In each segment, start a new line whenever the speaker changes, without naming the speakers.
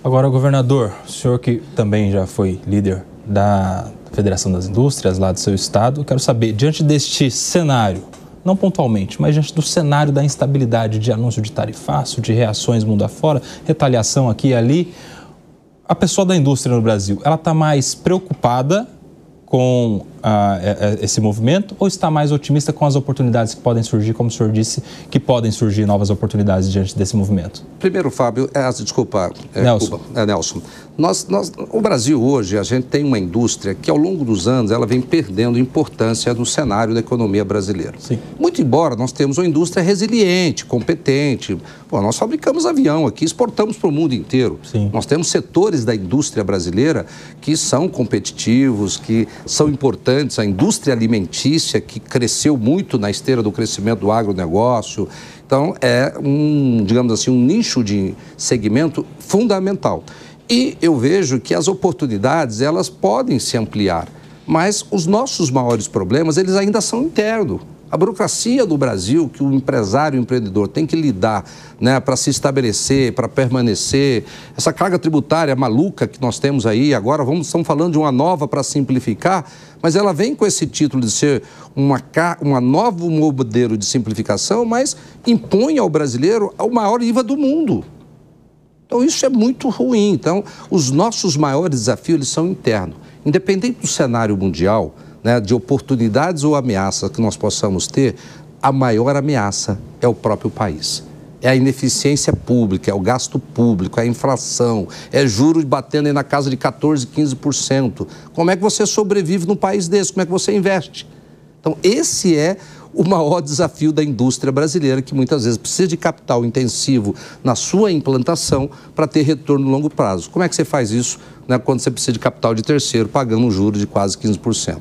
Agora, governador, o senhor que também já foi líder da Federação das Indústrias lá do seu estado, eu quero saber, diante deste cenário, não pontualmente, mas diante do cenário da instabilidade de anúncio de tarifaço, de reações mundo afora, retaliação aqui e ali, a pessoa da indústria no Brasil, ela está mais preocupada com esse movimento ou está mais otimista com as oportunidades que podem surgir, como o senhor disse, que podem surgir novas oportunidades diante desse movimento?
Primeiro, Fábio, Nelson. O Brasil hoje, a gente tem uma indústria que ao longo dos anos ela vem perdendo importância no cenário da economia brasileira.
Sim.
Muito embora nós temos uma indústria resiliente, competente. Nós fabricamos avião aqui, exportamos para o mundo inteiro.
Sim.
Nós temos setores da indústria brasileira que são competitivos, que são importantes. A indústria alimentícia, que cresceu muito na esteira do crescimento do agronegócio. Então, é digamos assim, um nicho de segmento fundamental. E eu vejo que as oportunidades, elas podem se ampliar, mas os nossos maiores problemas, eles ainda são internos. A burocracia do Brasil, que o empresário e o empreendedor tem que lidar, né, para se estabelecer, para permanecer, essa carga tributária maluca que nós temos aí, agora estamos falando de uma nova para simplificar, mas ela vem com esse título de ser uma novo modelo de simplificação, mas impõe ao brasileiro o maior IVA do mundo. Então, isso é muito ruim. Então, os nossos maiores desafios, eles são internos. Independente do cenário mundial, né, de oportunidades ou ameaças que nós possamos ter, a maior ameaça é o próprio país. É a ineficiência pública, é o gasto público, é a inflação, é juros batendo aí na casa de 14%, 15%. Como é que você sobrevive num país desse? Como é que você investe? Então, esse é o maior desafio da indústria brasileira, que muitas vezes precisa de capital intensivo na sua implantação para ter retorno no longo prazo. Como é que você faz isso, né, quando você precisa de capital de terceiro, pagando um juro de quase 15%?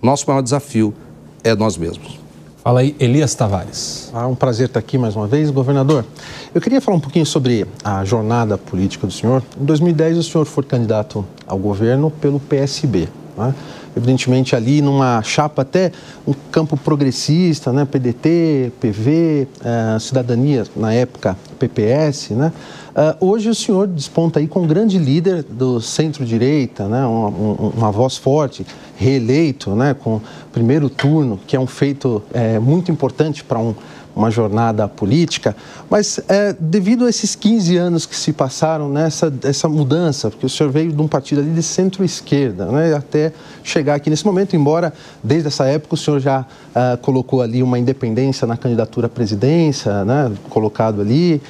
Nosso maior desafio é nós mesmos.
Fala aí, Elias Tavares.
Um prazer estar aqui mais uma vez, governador. Eu queria falar um pouquinho sobre a jornada política do senhor. Em 2010, o senhor foi candidato ao governo pelo PSB, né? Evidentemente ali numa chapa até um campo progressista, né? PDT, PV, Cidadania, na época PPS, né? Hoje o senhor desponta aí como grande líder do centro-direita, né? Uma voz forte, reeleito, né? Com primeiro turno, que é um feito muito importante para uma jornada política, mas devido a esses 15 anos que se passaram essa mudança, porque o senhor veio de um partido ali de centro-esquerda, né, até chegar aqui nesse momento, embora desde essa época o senhor já colocou ali uma independência na candidatura à presidência, né, colocado ali.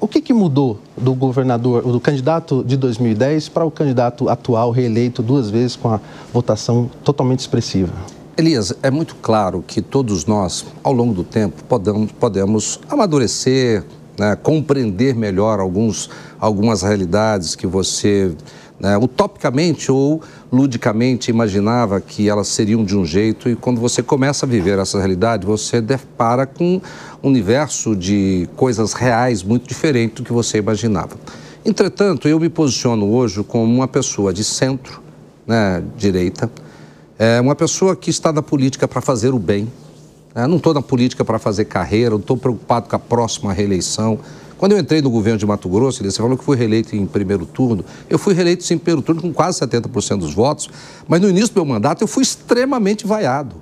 O que mudou do governador, do candidato de 2010 para o candidato atual, reeleito 2 vezes com a votação totalmente expressiva?
Elias, é muito claro que todos nós, ao longo do tempo, podemos amadurecer, né, compreender melhor algumas realidades que você, né, utopicamente ou ludicamente imaginava que elas seriam de um jeito, e quando você começa a viver essa realidade, você depara com um universo de coisas reais muito diferente do que você imaginava. Entretanto, eu me posiciono hoje como uma pessoa de centro, né, direita, uma pessoa que está na política para fazer o bem. Não estou na política para fazer carreira, não estou preocupado com a próxima reeleição. Quando eu entrei no governo de Mato Grosso, você falou que fui reeleito em primeiro turno. Eu fui reeleito sim, em primeiro turno com quase 70% dos votos, mas no início do meu mandato eu fui extremamente vaiado.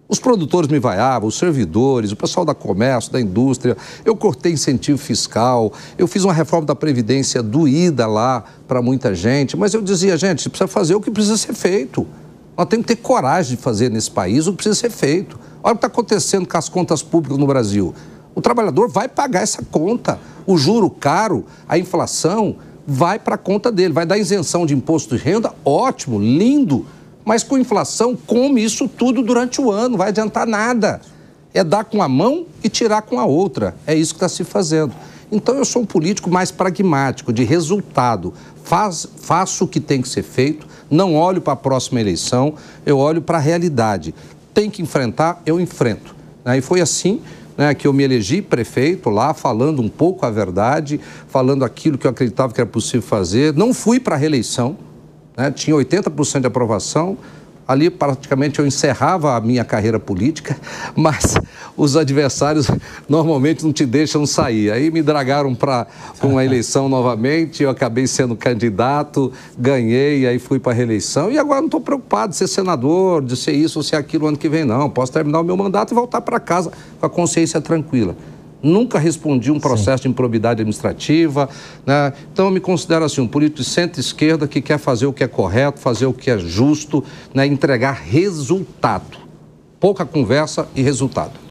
Os produtores me vaiavam, os servidores, o pessoal da comércio, da indústria. Eu cortei incentivo fiscal, eu fiz uma reforma da Previdência doída lá para muita gente, mas eu dizia, gente, precisa fazer o que precisa ser feito. Nós temos que ter coragem de fazer nesse país o que precisa ser feito. Olha o que está acontecendo com as contas públicas no Brasil. O trabalhador vai pagar essa conta. O juro caro, a inflação, vai para a conta dele. Vai dar isenção de imposto de renda, ótimo, lindo. Mas com inflação, come isso tudo durante o ano, não vai adiantar nada. É dar com a mão e tirar com a outra. É isso que está se fazendo. Então, eu sou um político mais pragmático, de resultado. Faço o que tem que ser feito, não olho para a próxima eleição, eu olho para a realidade. Tem que enfrentar, eu enfrento. E foi assim, né, que eu me elegi prefeito lá, falando um pouco a verdade, falando aquilo que eu acreditava que era possível fazer. Não fui para a reeleição, né, tinha 80% de aprovação. Ali praticamente eu encerrava a minha carreira política, mas os adversários normalmente não te deixam sair. Aí me dragaram para uma eleição novamente, eu acabei sendo candidato, ganhei, aí fui para a reeleição e agora não estou preocupado de ser senador, de ser isso ou ser aquilo ano que vem, não. Posso terminar o meu mandato e voltar para casa com a consciência tranquila. Nunca respondi um processo de improbidade administrativa, né? Então eu me considero assim, um político de centro-esquerda que quer fazer o que é correto, fazer o que é justo, né? Entregar resultado. Pouca conversa e resultado.